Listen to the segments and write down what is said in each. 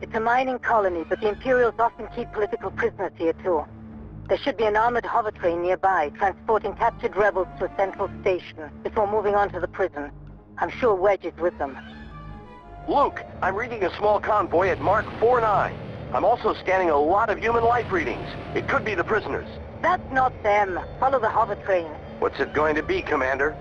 It's a mining colony, but the Imperials often keep political prisoners here too. There should be an armored hover train nearby, transporting captured rebels to a central station before moving on to the prison. I'm sure Wedge is with them. Luke, I'm reading a small convoy at Mark 49. I'm also scanning a lot of human life readings. It could be the prisoners. That's not them. Follow the hover train. What's it going to be, Commander?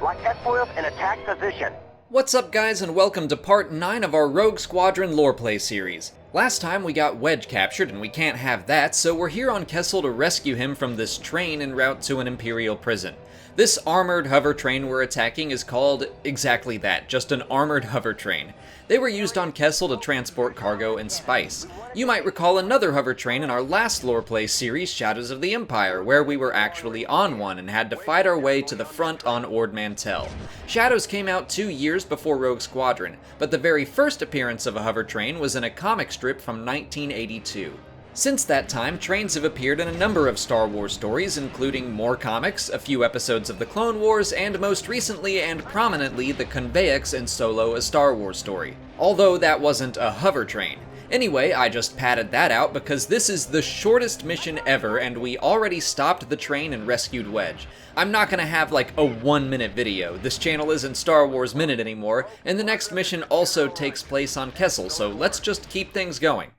Lock S-foils in attack position. What's up, guys, and welcome to part 9 of our Rogue Squadron lore play series. Last time we got Wedge captured, and we can't have that, so we're here on Kessel to rescue him from this train en route to an Imperial prison. This armored hover train we're attacking is called exactly that, just an armored hover train. They were used on Kessel to transport cargo and spice. You might recall another hover train in our last lore play series, Shadows of the Empire, where we were actually on one and had to fight our way to the front on Ord Mantell. Shadows came out 2 years before Rogue Squadron, but the very first appearance of a hover train was in a comic strip from 1982. Since that time, trains have appeared in a number of Star Wars stories, including more comics, a few episodes of the Clone Wars, and most recently and prominently the Convex in Solo: A Star Wars Story. Although that wasn't a hover train. Anyway, I just padded that out because this is the shortest mission ever and we already stopped the train and rescued Wedge. I'm not gonna have like a 1-minute video. This channel isn't Star Wars Minute anymore, and the next mission also takes place on Kessel, so let's just keep things going.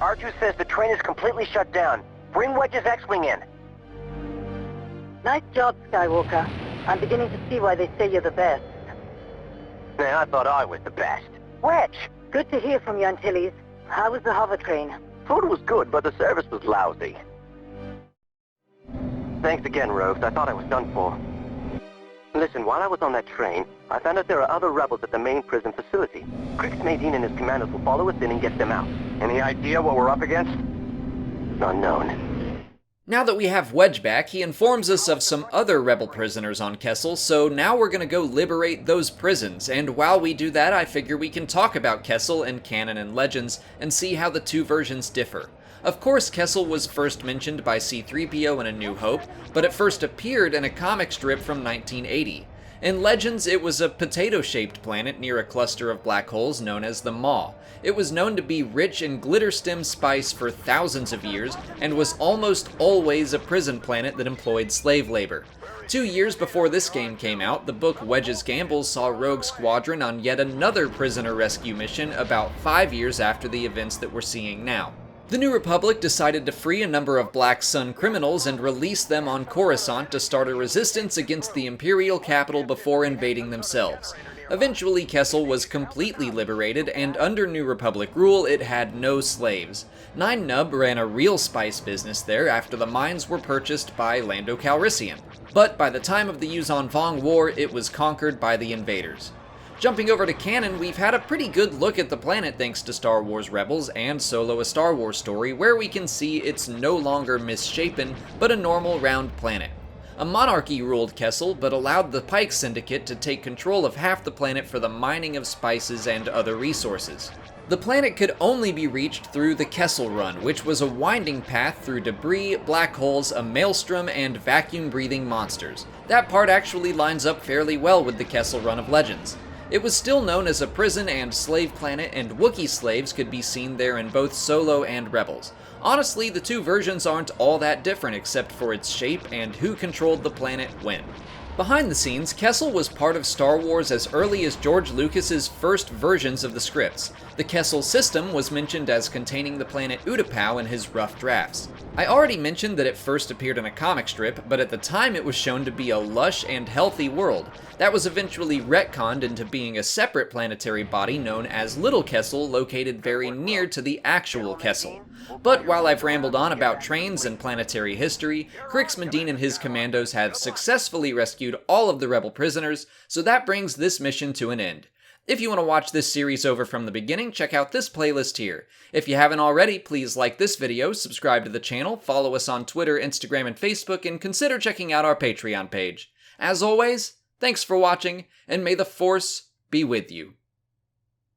R2 says the train is completely shut down. Bring Wedge's X-Wing in. Nice job, Skywalker. I'm beginning to see why they say you're the best. Yeah, I thought I was the best. Wedge! Good to hear from you, Antilles. How was the hover train? Food was good, but the service was lousy. Thanks again, Rogues. I thought I was done for. Listen, while I was on that train, I found out there are other rebels at the main prison facility. Crix Nadine and his commandos will follow us in and get them out. Any idea what we're up against? Unknown. Now that we have Wedge back, he informs us of some other rebel prisoners on Kessel, so now we're gonna go liberate those prisons, and while we do that, I figure we can talk about Kessel and Canon and Legends, and see how the two versions differ. Of course, Kessel was first mentioned by C-3PO in A New Hope, but it first appeared in a comic strip from 1980. In Legends, it was a potato-shaped planet near a cluster of black holes known as the Maw. It was known to be rich in glitter stem spice for thousands of years, and was almost always a prison planet that employed slave labor. 2 years before this game came out, the book Wedge's Gambles saw Rogue Squadron on yet another prisoner rescue mission about 5 years after the events that we're seeing now. The New Republic decided to free a number of Black Sun criminals and release them on Coruscant to start a resistance against the Imperial capital before invading themselves. Eventually, Kessel was completely liberated, and under New Republic rule, it had no slaves. Nine Nub ran a real spice business there after the mines were purchased by Lando Calrissian. But by the time of the Yuuzhan Vong War, it was conquered by the invaders. Jumping over to Canon, we've had a pretty good look at the planet thanks to Star Wars Rebels and Solo: A Star Wars Story, where we can see it's no longer misshapen, but a normal round planet. A monarchy ruled Kessel, but allowed the Pike Syndicate to take control of half the planet for the mining of spices and other resources. The planet could only be reached through the Kessel Run, which was a winding path through debris, black holes, a maelstrom, and vacuum-breathing monsters. That part actually lines up fairly well with the Kessel Run of Legends. It was still known as a prison and slave planet, and Wookiee slaves could be seen there in both Solo and Rebels. Honestly, the two versions aren't all that different except for its shape and who controlled the planet when. Behind the scenes, Kessel was part of Star Wars as early as George Lucas's first versions of the scripts. The Kessel system was mentioned as containing the planet Utapau in his rough drafts. I already mentioned that it first appeared in a comic strip, but at the time it was shown to be a lush and healthy world. That was eventually retconned into being a separate planetary body known as Little Kessel, located very near to the actual Kessel. But while I've rambled on about trains and planetary history, Crix Madine and his commandos have successfully rescued all of the rebel prisoners, so that brings this mission to an end. If you want to watch this series over from the beginning, check out this playlist here. If you haven't already, please like this video, subscribe to the channel, follow us on Twitter, Instagram, and Facebook, and consider checking out our Patreon page. As always, thanks for watching, and may the Force be with you.